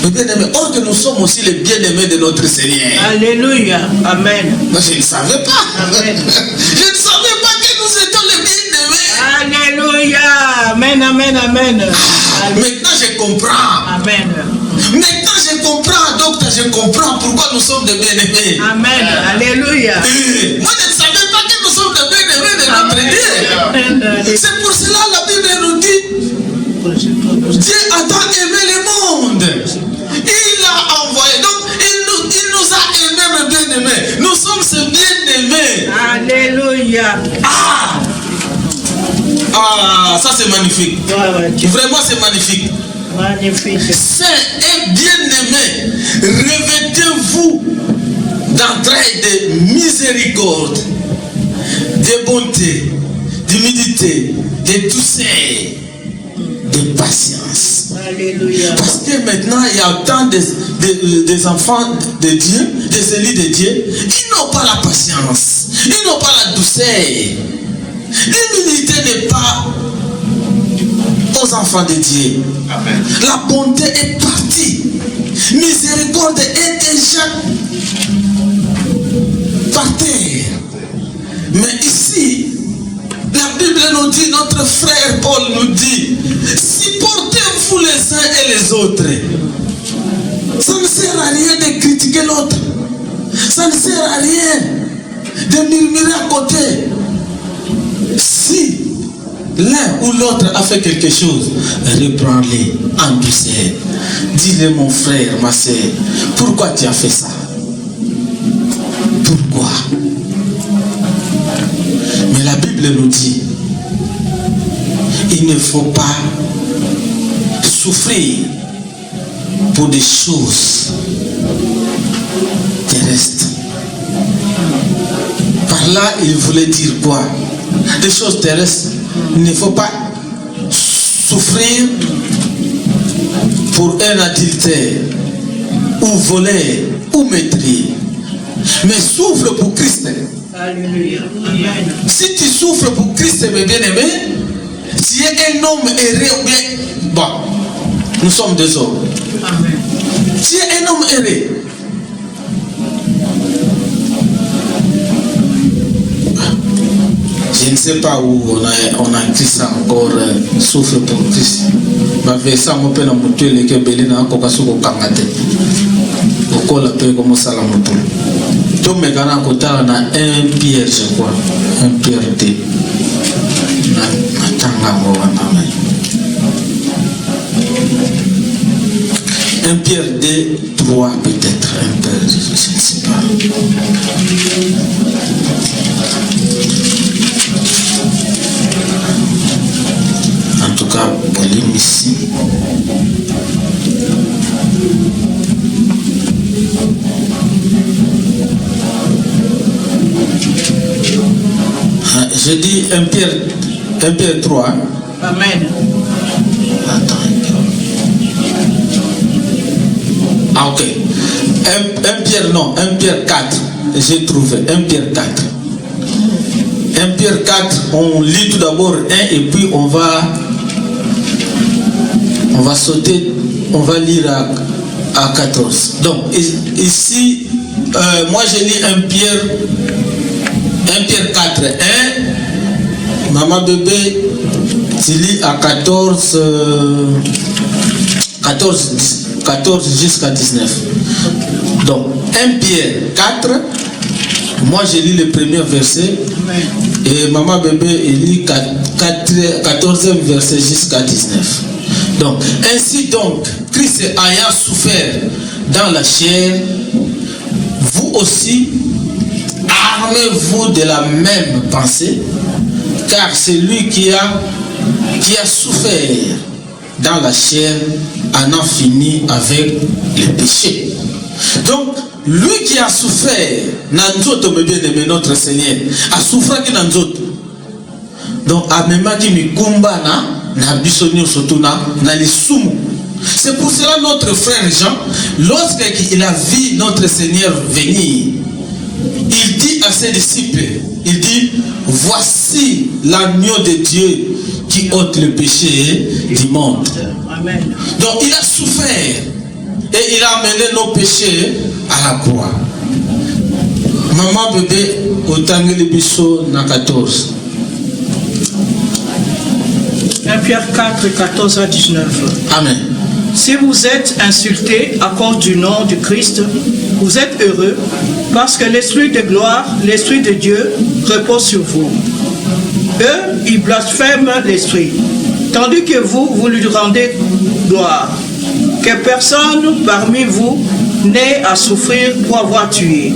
Les bien-aimés, or que nous sommes aussi les bien-aimés de notre Seigneur. Alléluia. Amen. Moi, je ne savais pas. Amen. Je ne savais pas que nous étions les bien-aimés. Alléluia. Amen, amen, amen. Maintenant, je comprends. Amen. Maintenant, je comprends, docteur, je comprends pourquoi nous sommes des bien-aimés. Amen. Alléluia. Moi, je ne savais pas que nous sommes des bien-aimés de notre Dieu. C'est pour cela la Bible nous dit, Dieu a tant aimé le monde. Il l'a envoyé. Donc, il nous a aimés, mes bien-aimés. Nous sommes ses bien-aimés. Alléluia. Ah, ça c'est magnifique. Vraiment, c'est magnifique. Magnifique. Saint et bien-aimé, revêtez-vous d'entrailles de miséricorde, de bonté, d'humilité, de douceur, de patience. Alléluia. Parce que maintenant, il y a tant des enfants de Dieu, des élus de Dieu, ils n'ont pas la patience, ils n'ont pas la douceur. L'humilité n'est pas aux enfants de Dieu. Amen. La bonté est partie. Miséricorde est déjà par terre. Mais ici, la Bible nous dit, notre frère Paul nous dit, supportez-vous les uns et les autres. Ça ne sert à rien de critiquer l'autre. Ça ne sert à rien de murmurer à côté. Si l'un ou l'autre a fait quelque chose, reprends-les en douceur. Dis-le, mon frère, ma soeur, pourquoi tu as fait ça? Pourquoi? Mais la Bible nous dit, il ne faut pas souffrir pour des choses terrestres. Par là, il voulait dire quoi? Des choses terrestres. Il ne faut pas souffrir pour un adultère, ou voler, ou maîtriser. Mais souffre pour Christ. Alléluia. Amen. Si tu souffres pour Christ, mes bien-aimés, tu es un homme erré ou bien... Bon, nous sommes des hommes. Amen. Tu es un homme erré. Je ne sais pas où on a écrit ça encore, souffre pour Christ. Mais ça m'a fait un peu de Belina, Kokasuko Kangate. Au col appelé comme Salamoto. Tout mes gars à côté, on a un pierre, je crois. Un pierre de. Un pierre de 3 peut-être. Un pierre, je ne sais pas. En tout cas, volume ici. Je dis un Pierre 3. Amen. Attends. Ah ok. Un Pierre 4. J'ai trouvé. Un Pierre 4. Un Pierre 4, on lit tout d'abord 1 et puis on va sauter, on va lire à 14. Donc ici, moi je lis un Pierre 4, 1, maman bébé, tu lis à 14 jusqu'à 19. Donc 1 Pierre 4, moi je lis le premier verset. Et maman bébé, il lit 14e verset jusqu'à 19. Donc, ainsi donc, Christ ayant souffert dans la chair, vous aussi, armez-vous de la même pensée, car c'est lui qui a souffert dans la chair en a fini avec les péchés. Donc, lui qui a souffert, nanzoto me bien aimé notre Seigneur, a souffert qui nanzoto. Donc, a même qui mi kumba na bisonio sotuna na lisumu. C'est pour cela notre frère Jean, lorsqu'il a vu notre Seigneur venir, il dit à ses disciples, il dit, voici l'agneau de Dieu qui ôte le péché du monde. Amen. Donc, il a souffert. Et il a amené nos péchés à la croix. Maman bébé, au Tangeli Bisso, na 14. 1 Pierre 4, 14 à 19. Amen. Si vous êtes insultés à cause du nom du Christ, vous êtes heureux parce que l'Esprit de gloire, l'Esprit de Dieu repose sur vous. Eux, ils blasphèment l'Esprit, tandis que vous lui rendez gloire. Que personne parmi vous n'ait à souffrir pour avoir tué,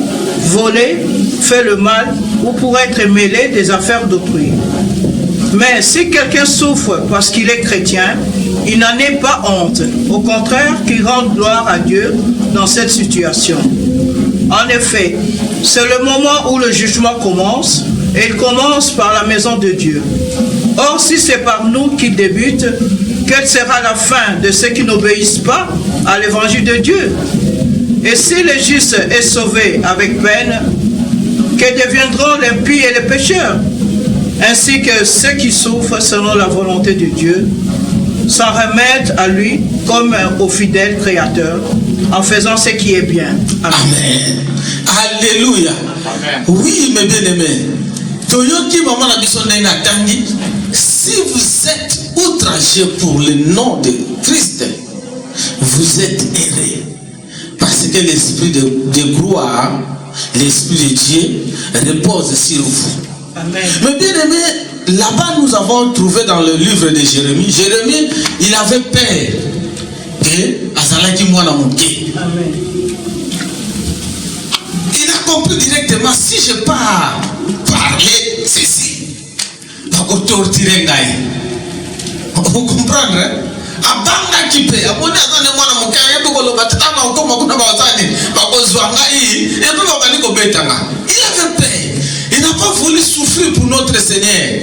volé, fait le mal ou pour être mêlé des affaires d'autrui. Mais si quelqu'un souffre parce qu'il est chrétien, il n'en est pas honte. Au contraire, qu'il rende gloire à Dieu dans cette situation. En effet, c'est le moment où le jugement commence, et il commence par la maison de Dieu. Or, si c'est par nous qu'il débute, quelle sera la fin de ceux qui n'obéissent pas à l'évangile de Dieu? Et si le juste est sauvé avec peine, que deviendront l'impie et les pécheurs? Ainsi que ceux qui souffrent selon la volonté de Dieu s'en remettent à lui comme au fidèle Créateur en faisant ce qui est bien. Amen. Amen. Alléluia. Amen. Oui, mes bien-aimés. Si vous êtes outragés pour le nom de Christ, vous êtes heureux. Parce que l'esprit de gloire, l'esprit de Dieu repose sur vous. Amen. Mais bien aimé, là-bas nous avons trouvé dans le livre de Jérémie, Jérémie, il avait peur que Azalaki Mwana Mouké. Amen. Il a compris directement, si je pars parler ceci, vous comprenez? Abanga kipe, abone azane mwana mouké, yebukolo batama ukoma kuna bazani, bakozwanga hii, ebe babani ko betanga. Il avait peur. Il n'a pas voulu souffrir pour notre Seigneur.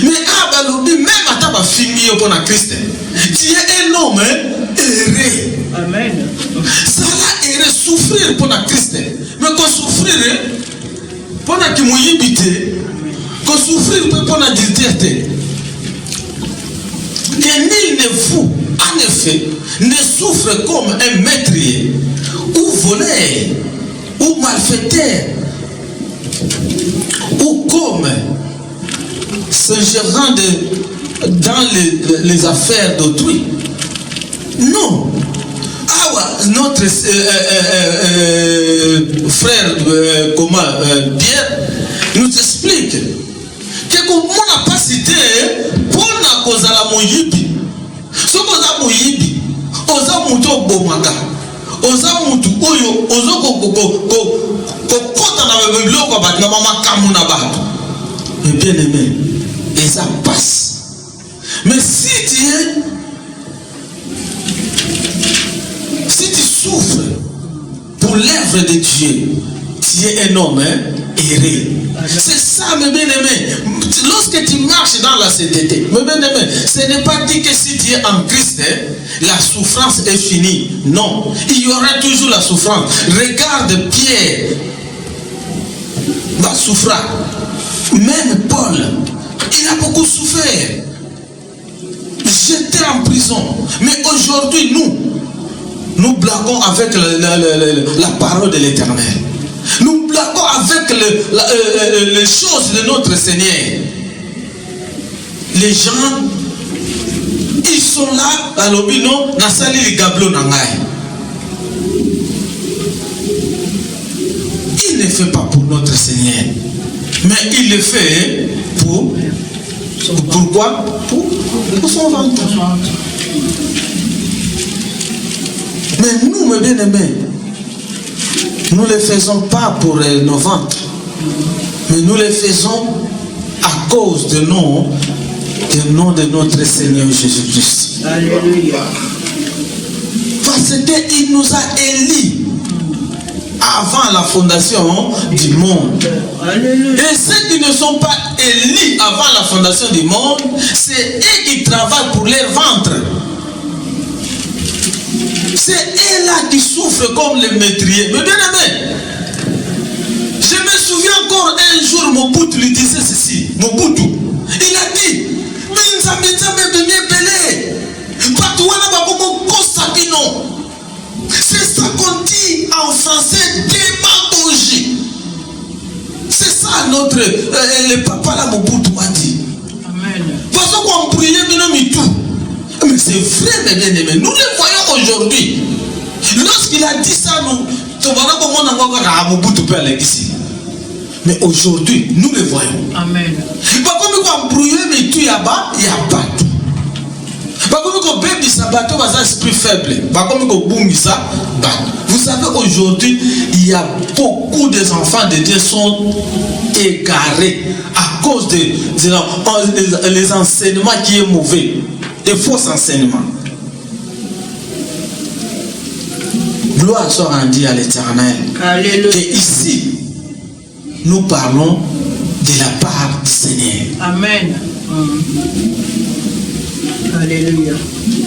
Mais même à ta fille pour Christ, tu es un homme heureux. Amen. Ça l'a heureux souffrir pour Christ. Mais qu'on souffrir pour la qui mouillibité, qu'on souffrir pour la dignité. Que nul ne vous, en effet, ne souffre comme un maîtrier, ou voleur, ou malfaiteur, ou comme ce gérant dans les affaires d'autrui. Non. Notre frère Pierre nous explique que comment on n'a pas cité pour la cause à la moyibi. Ce qu'on a moyibi, osa muto bomaka, osa mutu oyo, osa kokota na bibliothèque ba na mama kamuna ba. Mais bien aimé, et ça passe. Mais si tu souffres pour l'œuvre de Dieu, tu es un homme heureux. C'est ça, mes bien-aimés. Lorsque tu marches dans la sainteté, mes bien-aimés, ce n'est pas dit que si tu es en Christ, la souffrance est finie. Non, il y aura toujours la souffrance. Regarde Pierre, va souffrir. Même Paul, il a beaucoup souffert. J'étais en prison. Mais aujourd'hui, nous blaguons avec la parole de l'Éternel. Nous blaguons avec les choses de notre Seigneur. Les gens, ils sont là à l'obino, na sali les gablo nangai. Il ne fait pas pour notre Seigneur, mais il le fait pourquoi? Pour son ventre. Mais nous, mes bien-aimés, nous ne le faisons pas pour nos ventres, mais nous le faisons à cause du nom de notre Seigneur Jésus-Christ. Alléluia. Parce qu'il nous a élus avant la fondation du monde. Alléluia. Et ceux qui ne sont pas élus avant la fondation du monde, c'est eux qui travaillent pour leur ventre. C'est eux-là qui souffrent comme les métriers. Mais bien aimé, je me souviens encore un jour, Mobutu lui disait ceci. Mobutu, il a dit, ça qu'on dit en français démagogie. C'est ça notre le papa là Mobutu a dit. Amen. Parce qu'on brûlait tout. Mais c'est vrai, mes bien-aimés. Nous le voyons aujourd'hui. Lorsqu'il a dit ça, nous mais aujourd'hui, nous le voyons. Amen. Il y a pas tout. Vous savez, aujourd'hui, il y a beaucoup des enfants de Dieu sont égarés à cause des enseignements qui sont mauvais, des faux enseignements. Gloire soit rendue à l'Éternel. Et ici, nous parlons de la part du Seigneur. Amen. Alléluia.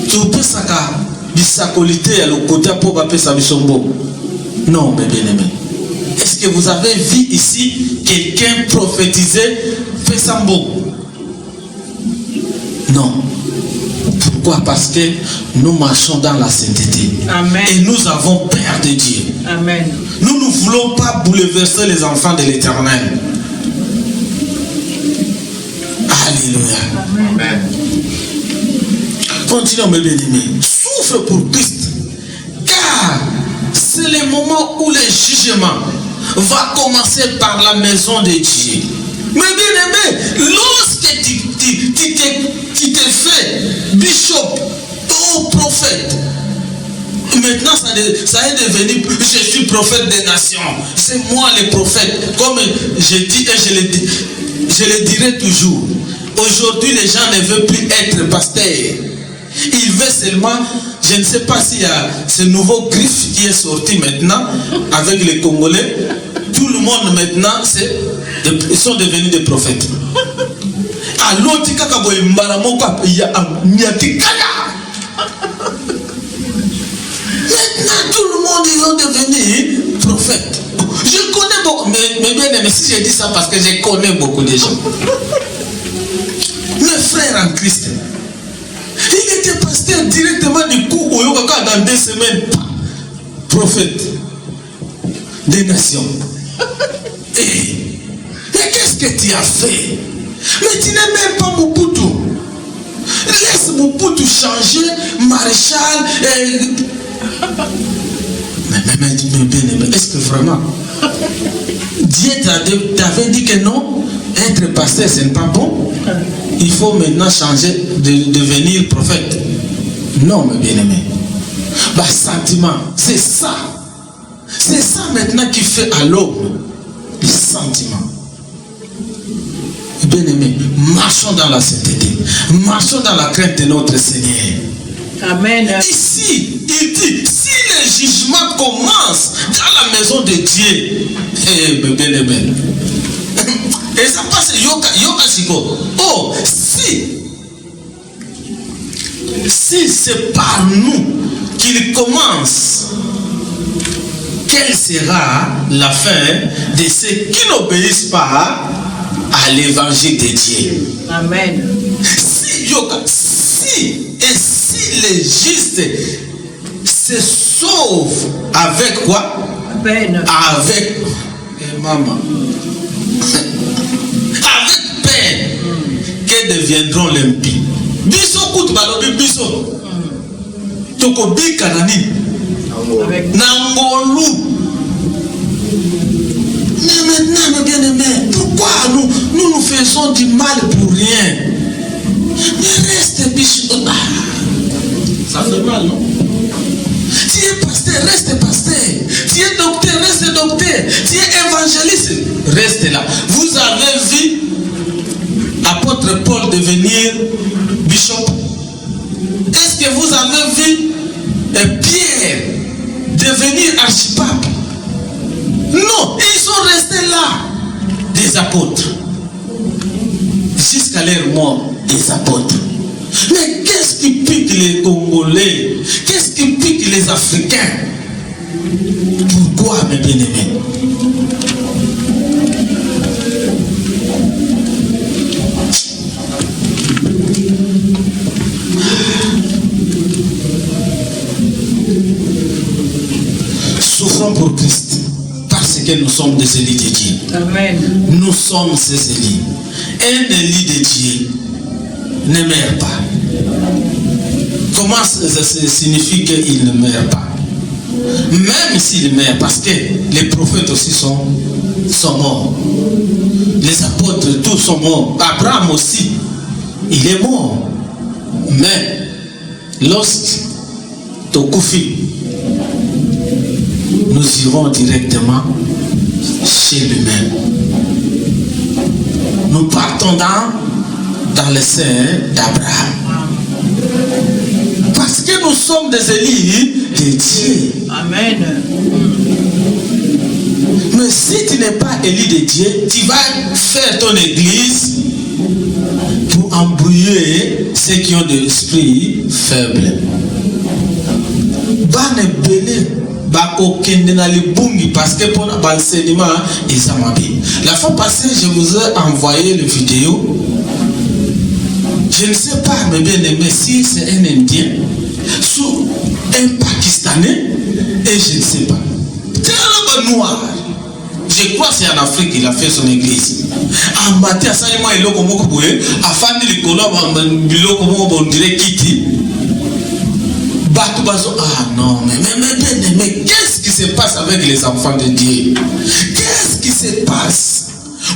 Tu peux savoir bisakolité à le côté pour appeler ça bisombo. Non, mes bien-aimés. Est-ce que vous avez vu ici quelqu'un prophétiser fait sambo? Non. Pourquoi? Parce que nous marchons dans la sainteté. Amen. Et nous avons peur de Dieu. Amen. Nous ne voulons pas bouleverser les enfants de l'Éternel. Alléluia. Amen. Continuons, mes bien-aimés. Souffre pour Christ. Car c'est le moment où le jugement va commencer par la maison de Dieu. Mes bien-aimés, lorsque tu te fais bishop ou prophète, maintenant ça est devenu, je suis prophète des nations. C'est moi le prophète. Comme je dis et je le dirai toujours. Aujourd'hui, les gens ne veulent plus être pasteurs. Ils veulent seulement, je ne sais pas s'il y a ce nouveau griffe qui est sorti maintenant avec les Congolais. Tout le monde maintenant, ils sont devenus des prophètes. Maintenant, tout le monde, ils sont devenus prophètes. Je connais beaucoup, mais bien aimé, si je dis ça parce que je connais beaucoup de gens. Mes frères en Christ, il était pasteur directement du coup au Yoga dans 2 semaines. Prophète des nations. Et qu'est-ce que tu as fait? Mais tu n'es même pas Mobutu. Laisse Mobutu changer, maréchal. Mais bien, est-ce que vraiment Dieu t'avait dit que non? Être pasteur, ce n'est pas bon. Il faut maintenant changer, de devenir prophète. Non, mes bien-aimés. Sentiment, c'est ça. C'est ça maintenant qui fait à l'homme les sentiments. Bien-aimés, marchons dans la sainteté. Marchons dans la crainte de notre Seigneur. Amen. Ici, il dit, si le jugement commence dans la maison de Dieu, bien-aimés. Et ça passe yoga siko. Oh, si c'est par nous qu'il commence, quelle sera la fin de ceux qui n'obéissent pas à l'évangile de Dieu? Amen. Si les justes se sauvent avec quoi? Peine. Avec maman. Avec peine, que deviendront les impies. Biso kout balobi biso. Toko bi kanani. Nangolu. Mais maintenant, mes bien-aimés, pourquoi nous faisons du mal pour rien? Mais reste bicho. Ça fait mal, non? Tu es pasteur, reste pasteur. Tu es docteur, reste docteur. Tu es évangéliste, reste là. Vous avez vu apôtre Paul devenir bishop? Est-ce que vous avez vu Pierre devenir archipape? Non, ils sont restés là, des apôtres. Jusqu'à leur mort, des apôtres. Mais qu'est-ce qui pique les Congolais? Qu'est-ce qui pique les Africains? Pourquoi, mes bien-aimés? pour Christ parce que nous sommes des élus de Dieu. Amen. Nous sommes ces élus. Un élu de Dieu ne meurt pas. Comment ça signifie qu'il ne meurt pas? Même s'il meurt, parce que les prophètes aussi sont morts. Les apôtres, tous sont morts. Abraham aussi, il est mort. Mais lorsque Tokoufi, nous irons directement chez lui-même. Nous partons dans le sein d'Abraham. Parce que nous sommes des élus de Dieu. Amen. Mais si tu n'es pas élu de Dieu, tu vas faire ton église pour embrouiller ceux qui ont de l'esprit faible. Parce que pour l'enseignement, la fois passée, je vous ai envoyé la vidéo. Je ne sais pas, mais bien aimé, si c'est un Indien, sous un Pakistanais, et je ne sais pas. C'est un noir. Je crois que c'est en Afrique qu'il a fait son église. En matin, ça y est, il a fait le colon, on dirait Kitty. Ah non, mais qu'est-ce qui se passe avec les enfants de Dieu? Qu'est-ce qui se passe?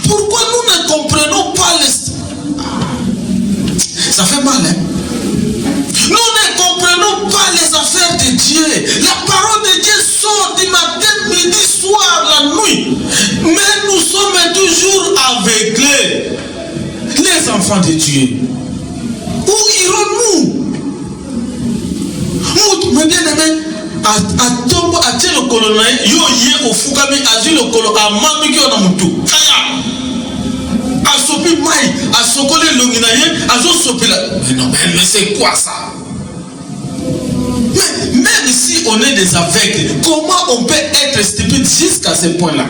Pourquoi nous ne comprenons pas les... Ça fait mal, hein? Nous ne comprenons pas les affaires de Dieu. La parole de Dieu sort du matin, midi, soir, la nuit. Mais nous sommes toujours aveuglés. Les enfants de Dieu. Où irons-nous? Mais bien aimé, à tombe, à tirer le colonel, yo yé au fukami, à dire le colonel, à mami qui en a moutou. À sopi maï, à sokole l'onginaye, à zo sopi la. Mais non, mais c'est quoi ça? Mais même si on est des aveugles, comment on peut être stupide jusqu'à ce point-là?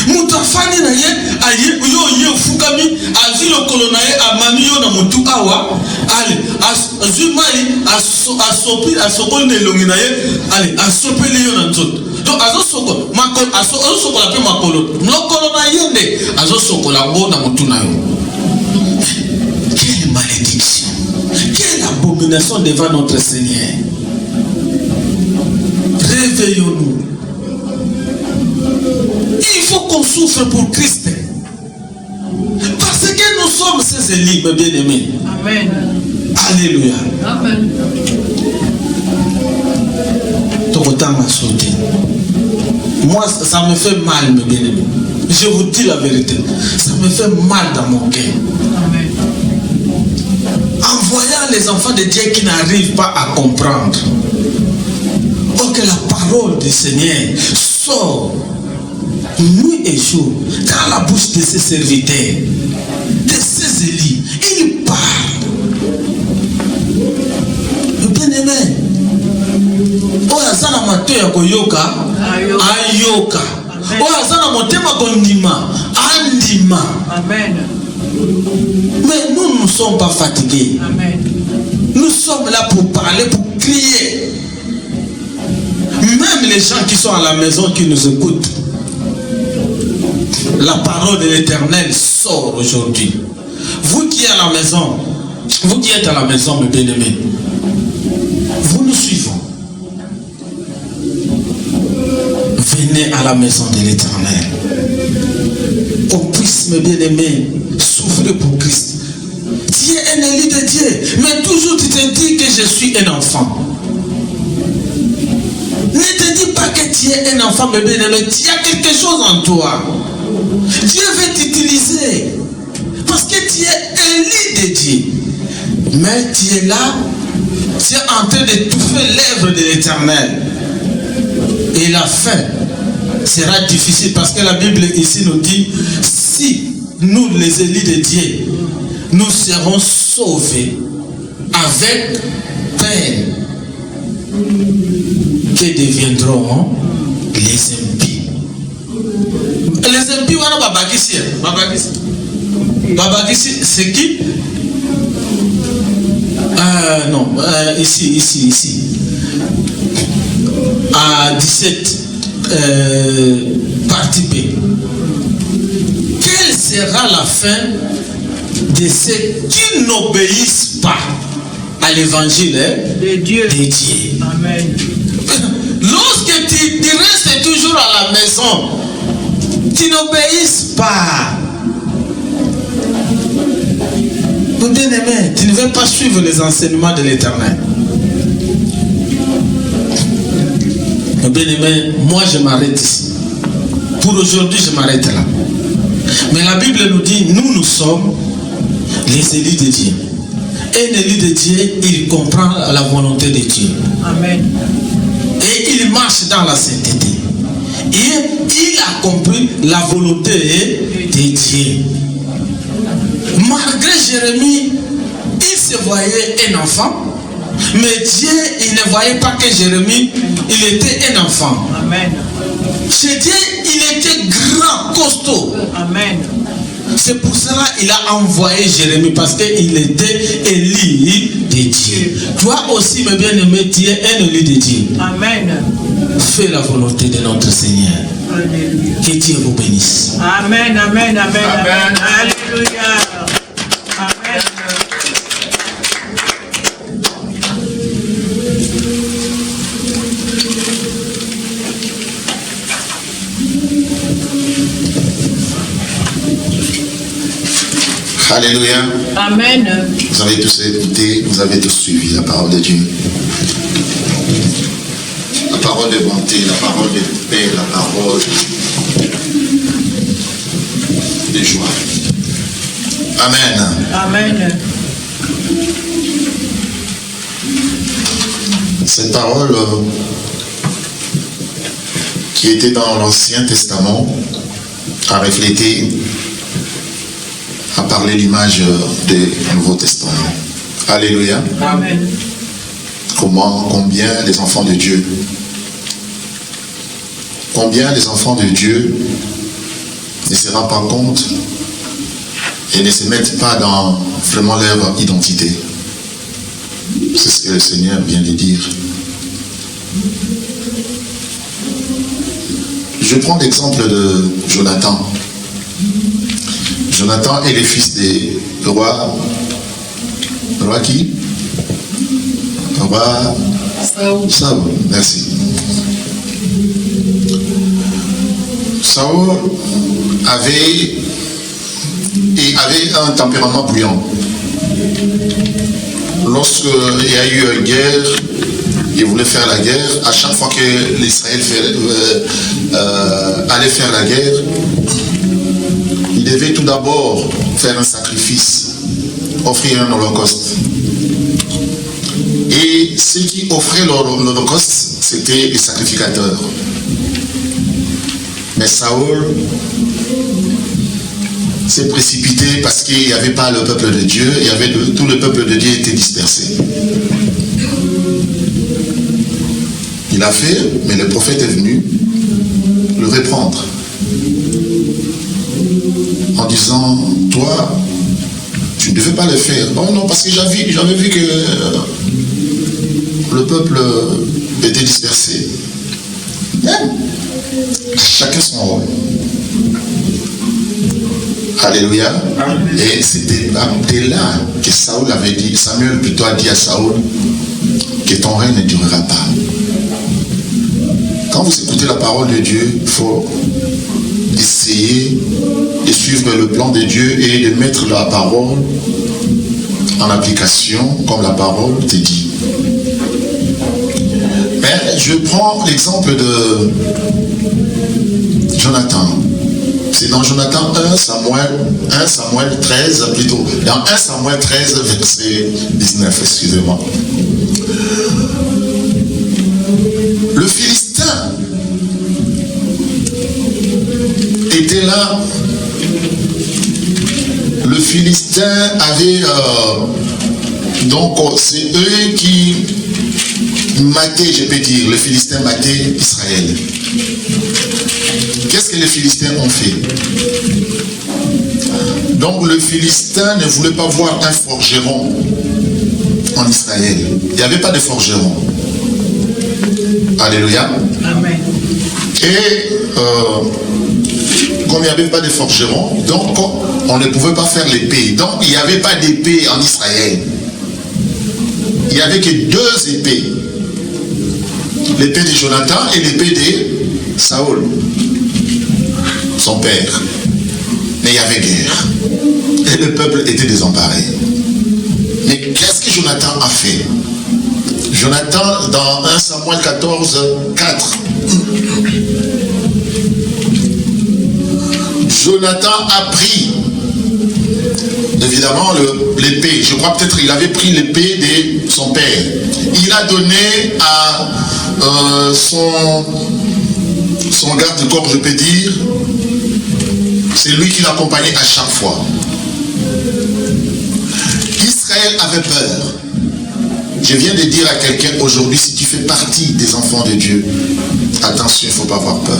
Moutafani na ye, aye, yo yé fukami, a dit le colonel, a mami yo na moutou awa, allez, a zumai, a sopi, a sokole de l'onginaye, allez, a sopi yo na nzot. Donc, azo soko, makol, azo soko la pe makolo. No kolona yende, azo soko la bo na mutuna yo. Quelle malédiction! Quelle abomination devant notre Seigneur! Réveillons-nous. Il faut qu'on souffre pour Christ. Parce que nous sommes ses élus, mes bien-aimés. Amen. Alléluia. Amen. Moi, ça me fait mal, mes bien-aimés. Je vous dis la vérité. Ça me fait mal dans mon cœur. Amen. En voyant les enfants de Dieu qui n'arrivent pas à comprendre. Oh, que la parole du Seigneur sort nuit et jour dans la bouche de ses serviteurs, de ses élus. Il parle. Bien-aimé. Oya azana mato ya koyoka ayoka. Oya azana motema kondima andima. Amen. Mais nous ne sommes pas fatigués. Amen. Nous sommes là pour parler, pour crier. Même les gens qui sont à la maison, qui nous écoutent, la parole de l'Éternel sort aujourd'hui. Vous qui êtes à la maison, vous qui êtes à la maison, mes bien-aimés, vous nous suivons. Venez à la maison de l'Éternel. Qu'on puisse, mes bien-aimés, souffrir pour Christ. Tu es un élu de Dieu, mais toujours tu te dis que je suis un enfant. Ne te dis pas que tu es un enfant, mes bien-aimés. Tu as quelque chose en toi. Dieu veut t'utiliser. Parce que tu es élu de Dieu. Mais tu es là, tu es en train d'étouffer l'œuvre de l'Éternel. Et la fin sera difficile parce que la Bible ici nous dit, si nous les élus de Dieu, nous serons sauvés avec peine, que deviendront les impies. Les impies, voilà, babakisi. Babakisi, c'est qui? Non, ici. À 17. partie B. Quelle sera la fin de ceux qui n'obéissent pas à l'évangile de Dieu? Amen. Lorsque tu restes toujours à la maison, tu n'obéisses pas. Mon bien-aimé, tu ne veux pas suivre les enseignements de l'Éternel. Mon bien-aimé, moi je m'arrête ici. Pour aujourd'hui, je m'arrête là. Mais la Bible nous dit, nous sommes les élus de Dieu. Un élu de Dieu, il comprend la volonté de Dieu. Amen. Et il marche dans la sainteté. Et il a compris la volonté de Dieu. Malgré Jérémie, il se voyait un enfant. Mais Dieu, il ne voyait pas que Jérémie, il était un enfant. Amen. Chez Dieu, il était grand, costaud. Amen. C'est pour cela qu'il a envoyé Jérémie, parce qu'il était élu de Dieu. Toi aussi, mes bien-aimés, tu es un élu de Dieu. Amen. Fais la volonté de notre Seigneur. Alléluia. Que Dieu vous bénisse. Amen, amen, amen, amen. Alléluia. Amen. Alléluia. Amen. Vous avez tous écouté, vous avez tous suivi la parole de Dieu. La parole de bonté, la parole de paix, la parole de joie. Amen. Amen. Cette parole qui était dans l'Ancien Testament a reflété, a parlé l'image du Nouveau Testament. Alléluia. Amen. Combien les enfants de Dieu, ne se rendent pas compte et ne se mettent pas dans vraiment leur identité. C'est ce que le Seigneur vient de dire. Je prends l'exemple de Jonathan. Jonathan est le fils du roi. Roi qui? Roi Saül. Merci. Saül avait un tempérament bouillant. Lorsqu'il y a eu une guerre, il voulait faire la guerre. À chaque fois que l'Israël allait faire la guerre, il devait tout d'abord faire un sacrifice, offrir un holocauste. Et ceux qui offraient l'holocauste, c'était les sacrificateurs. Mais Saül s'est précipité parce qu'il n'y avait pas le peuple de Dieu, tout le peuple de Dieu était dispersé. Il a fait, mais le prophète est venu le reprendre en disant, toi, tu ne devais pas le faire. Oh non, parce que j'avais vu que le peuple était dispersé. Chacun son rôle. Alléluia. Et c'était là que Saül avait dit, Samuel plutôt a dit à Saül, que ton règne ne durera pas. Quand vous écoutez la parole de Dieu, il faut essayer de suivre le plan de Dieu et de mettre la parole en application comme la parole te dit. Mais je prends l'exemple de Jonathan. C'est dans Jonathan 1 Samuel 13 plutôt. Dans 1 Samuel 13 verset 19, excusez-moi. Le Philistin était là. Le Philistin avait donc c'est eux qui mataient, je peux dire, le Philistin matait Israël. Qu'est-ce que les Philistins ont fait? Donc le Philistin ne voulait pas voir un forgeron en Israël. Il n'y avait pas de forgeron. Alléluia. Amen. Et comme il n'y avait pas de forgeron, donc on ne pouvait pas faire l'épée. Donc il n'y avait pas d'épée en Israël. Il n'y avait que 2 épées. L'épée de Jonathan et l'épée de Saül, son père. Mais il y avait guerre. Et le peuple était désemparé. Mais qu'est-ce que Jonathan a fait? Jonathan, dans 1 Samuel 14, 4. Jonathan a pris, évidemment, l'épée. Je crois peut-être qu'il avait pris l'épée de son père. Il a donné à son garde-corps, je peux dire. C'est lui qui l'accompagnait à chaque fois. Israël avait peur. Je viens de dire à quelqu'un aujourd'hui, si tu fais partie des enfants de Dieu, attention, il ne faut pas avoir peur.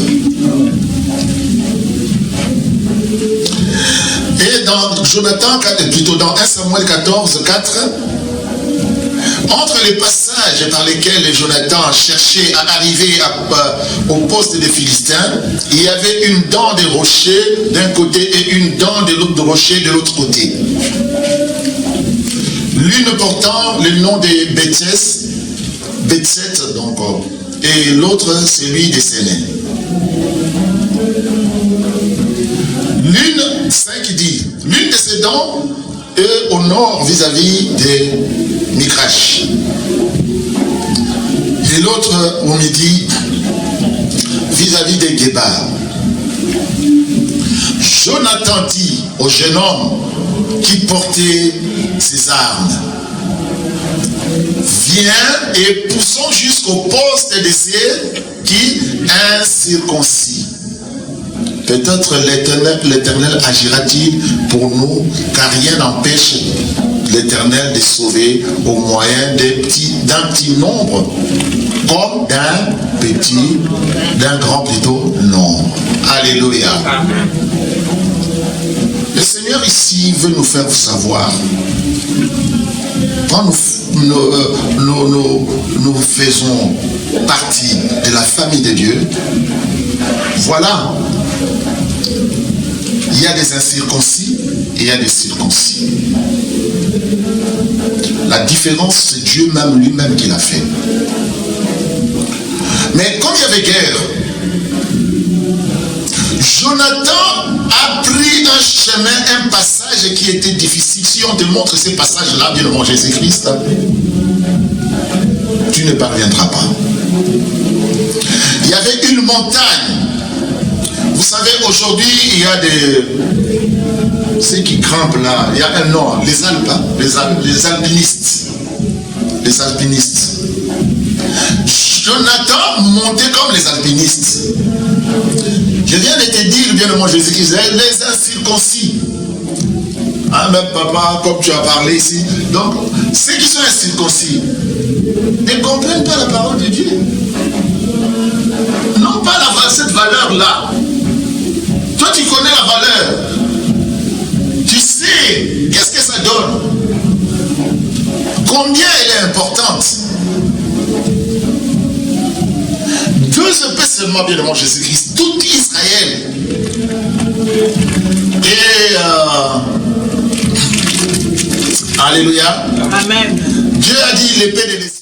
Et dans Jonathan, plutôt dans 1 Samuel 14, 4, entre les passages par lesquels Jonathan cherchait à arriver au poste des Philistins, il y avait une dent de rocher d'un côté et une dent de l'autre rocher de l'autre côté. L'une portant le nom de Bethset, donc, et l'autre celui de Séné. L'une, 5 dit, l'une de ces dents est au nord vis-à-vis de Mikrash. Et l'autre au midi vis-à-vis de Gébar. Jonathan dit au jeune homme qui portait ses armes, viens et poussons jusqu'au poste de ceux qui incirconcis. Peut-être l'Éternel agira-t-il pour nous, car rien n'empêche l'Éternel de sauver au moyen d'un petit nombre, comme d'un grand plutôt nombre. Alléluia. Amen. Le Seigneur ici veut nous faire savoir, quand nous faisons partie de la famille de Dieu, voilà, il y a des incirconcis et il y a des circoncis. La différence, c'est Dieu même lui-même qui l'a fait. Mais comme il y avait guerre, Jonathan a pris un chemin, un passage qui était difficile. Si on te montre ces passages-là, bien le Jésus-Christ, tu ne parviendras pas. Il y avait une montagne. Vous savez, aujourd'hui, il y a ceux qui grimpent là, il y a un nom, les Alpes, les alpinistes. Les alpinistes. Jonathan montait comme les alpinistes. Je viens de te dire, bien le mon Jésus-Christ, les incirconcis. Hein, même papa, comme tu as parlé ici. Donc, ceux qui sont incirconcis ne comprennent pas la parole de Dieu. Non pas cette valeur-là. Toi, tu connais la valeur. Tu sais qu'est-ce que ça donne. Combien elle est importante. Dieu se paie seulement bien devant Jésus-Christ. Tout Israël. Et alléluia. Amen. Dieu a dit l'épée de